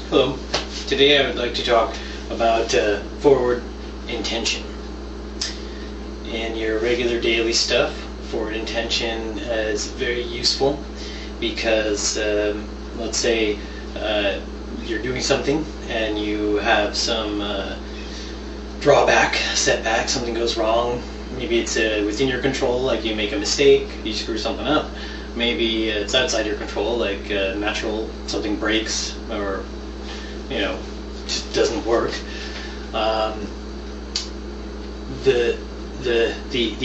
Hello. Today I would like to talk about forward intention. In your regular daily stuff, forward intention is very useful because let's say you're doing something and you have some drawback, setback, something goes wrong. Maybe it's within your control, like you make a mistake, you screw something up. Maybe it's outside your control, like natural, something breaks or just doesn't work. The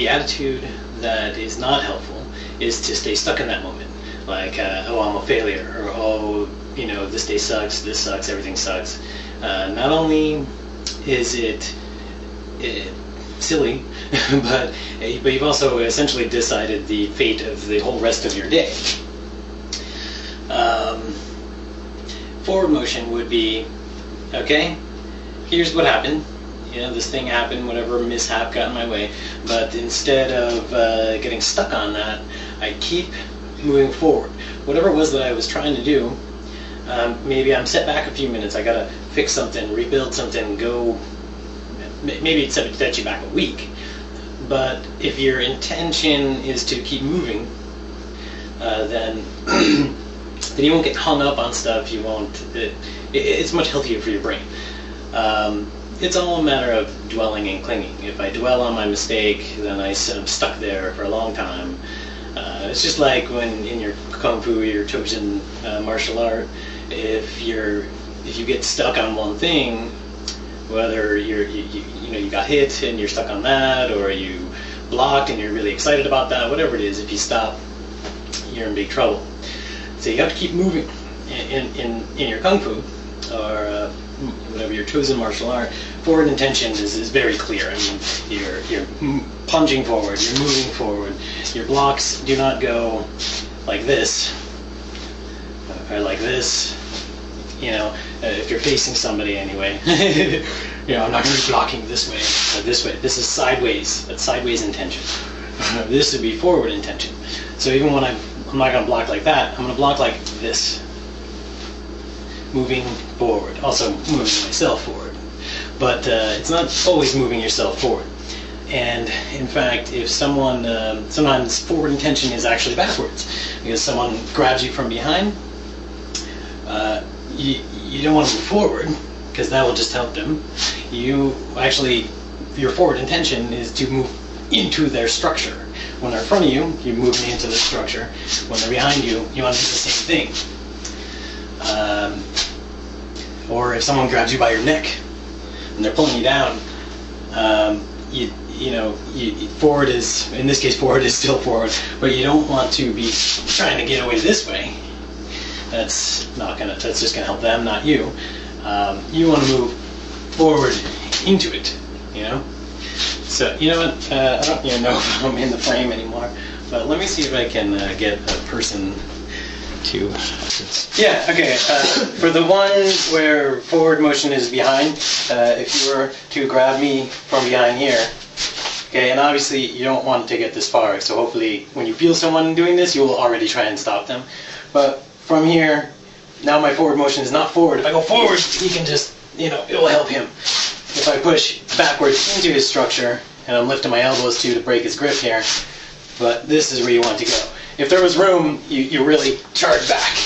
attitude that is not helpful is to stay stuck in that moment. Like, oh, I'm a failure, or oh, this day sucks, this sucks, everything sucks. Not only is it silly, but you've also essentially decided the fate of the whole rest of your day. Forward motion would be, okay, here's what happened. This thing happened, whatever mishap got in my way, but instead of getting stuck on that, I keep moving forward. Whatever it was that I was trying to do, maybe I'm set back a few minutes, I gotta fix something, rebuild something, go, maybe it set you back a week. But if your intention is to keep moving, then then you won't get hung up on stuff. You won't. It's much healthier for your brain. It's all a matter of dwelling and clinging. If I dwell on my mistake, then I'm stuck there for a long time. It's just like when in your kung fu, your chosen martial art. If you get stuck on one thing, whether you got hit and you're stuck on that, or you blocked and you're really excited about that, whatever it is, if you stop, you're in big trouble. So you have to keep moving. In your kung fu, or whatever your chosen martial art, forward intention is very clear. I mean, you're plunging forward, you're moving forward. Your blocks do not go like this, or like this. If you're facing somebody anyway. I'm not going to be blocking this way or this way. This is sideways. That's sideways intention. This would be forward intention. So even when I'm not going to block like that, I'm going to block like this. Moving forward. Also moving myself forward. But it's not always moving yourself forward. And in fact, if someone, sometimes forward intention is actually backwards. Because someone grabs you from behind, you don't want to move forward, because that will just help them. Your forward intention is to move into their structure. When they're in front of you, you're moving into the structure. When they're behind you, you want to do the same thing. Or if someone grabs you by your neck and they're pulling you down, forward is, in this case, forward is still forward, but you don't want to be trying to get away this way. That's just gonna help them, not you. You want to move forward into it, So, what, I don't even know if I'm in the frame anymore, but let me see if I can get a person to... Yeah, okay, for the one where forward motion is behind, if you were to grab me from behind here, okay, and obviously you don't want to get this far, so hopefully when you feel someone doing this, you will already try and stop them. But from here, now my forward motion is not forward. If I go forward, he can just, it will help him. If I push backwards into his structure, and I'm lifting my elbows to break his grip here, but this is where you want to go. If there was room, you really charge back,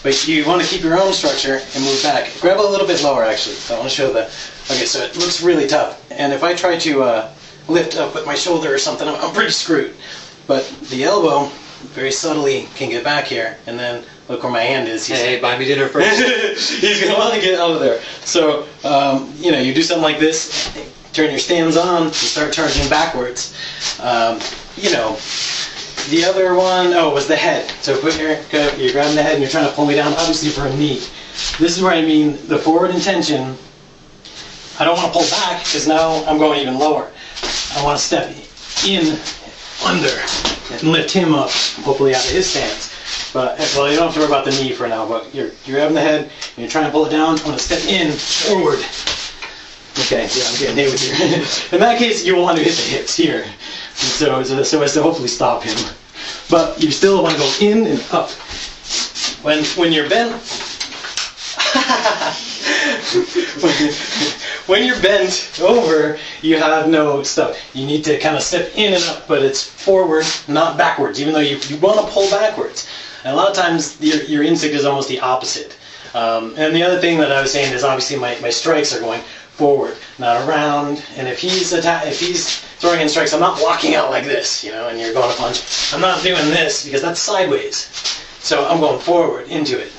But you want to keep your own structure and move back. Grab a little bit lower, actually. I want to show okay, so it looks really tough. And if I try to lift up with my shoulder or something, I'm pretty screwed. But the elbow very subtly can get back here, and then look where my hand is. Hey, buy me dinner first. He's going to want to get out of there. So, you do something like this, turn your stands on, and start charging backwards. The other one, was the head. So you're grabbing the head and you're trying to pull me down, obviously for a knee. This is where I mean the forward intention. I don't want to pull back, because now I'm going even lower. I want to step in under and lift him up, hopefully out of his stance. But, well, you don't have to worry about the knee for now, but you're grabbing the head, and you're trying to pull it down. I want to step in, forward. Okay, yeah, I'm getting hit with you. In that case, you will want to hit the hips here, so as to hopefully stop him. But you still want to go in and up. When you're bent, when you're bent over, you have no stuff. You need to kind of step in and up, but it's forward, not backwards, even though you want to pull backwards. And a lot of times your instinct is almost the opposite. And the other thing that I was saying is obviously my strikes are going forward, not around. And if he's throwing in strikes, I'm not walking out like this, and you're going to punch. I'm not doing this because that's sideways. So I'm going forward into it,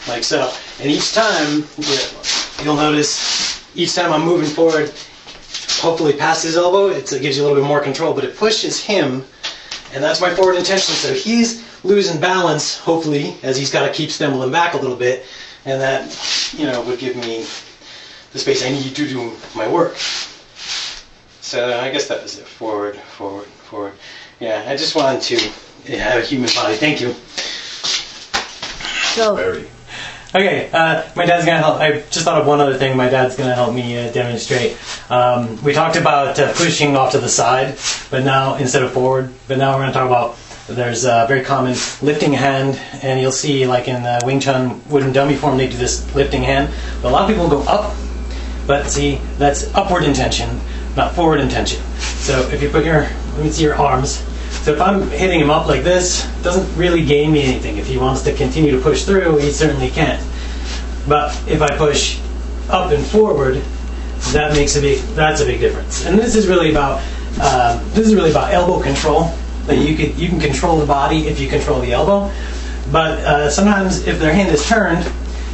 like so. And each time, you'll notice, each time I'm moving forward, hopefully past his elbow, it gives you a little bit more control, but it pushes him, and that's my forward intention. So he's losing balance, hopefully, as he's got to keep stumbling back a little bit, and that, would give me the space I need to do my work. So I guess that was it. Forward, forward, forward. Yeah, I just wanted to have a human body. Thank you. So. Okay, my dad's gonna help. I just thought of one other thing. My dad's gonna help me demonstrate. We talked about pushing off to the side, but now instead of forward. But now we're gonna talk about. There's a very common lifting hand, and you'll see, like in the Wing Chun wooden dummy form, they do this lifting hand. But a lot of people go up, but see, that's upward intention, not forward intention. So if you put let me see your arms. So if I'm hitting him up like this, it doesn't really gain me anything. If he wants to continue to push through, he certainly can. But if I push up and forward, that's a big difference. And this is really about elbow control. That you can control the body if you control the elbow. But sometimes if their hand is turned,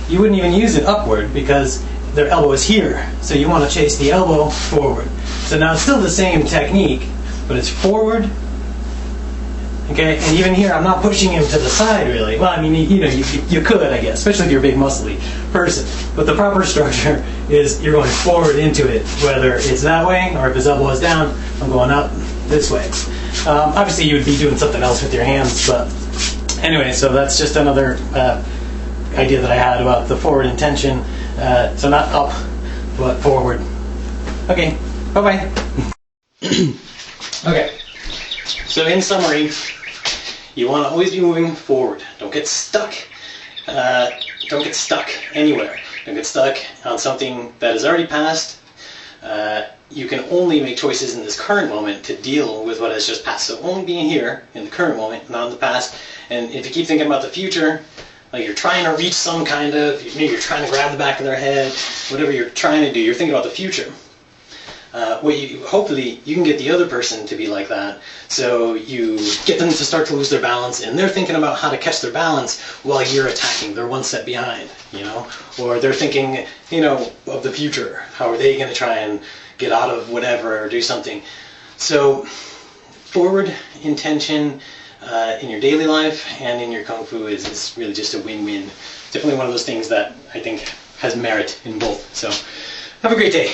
you wouldn't even use it upward because their elbow is here. So you want to chase the elbow forward. So now it's still the same technique, but it's forward. Okay, and even here, I'm not pushing him to the side, really. Well, I mean, you could, I guess, especially if you're a big, muscly person. But the proper structure is you're going forward into it, whether it's that way or if his elbow is down, I'm going up this way. Obviously, you would be doing something else with your hands, but anyway, so that's just another idea that I had about the forward intention. So not up, but forward. Okay, bye-bye. Okay, so in summary, you want to always be moving forward. Don't get stuck. Don't get stuck anywhere. Don't get stuck on something that has already passed. You can only make choices in this current moment to deal with what has just passed. So only being here in the current moment, not in the past. And if you keep thinking about the future, like you're trying to reach some kind of, maybe you're trying to grab the back of their head, whatever you're trying to do, you're thinking about the future. Hopefully you can get the other person to be like that, so you get them to start to lose their balance, and they're thinking about how to catch their balance while you're attacking. They're one step behind, or they're thinking, of the future. How are they going to try and get out of whatever or do something? So forward intention in your daily life and in your Kung Fu is really just a win-win. Definitely one of those things that I think has merit in both. So have a great day.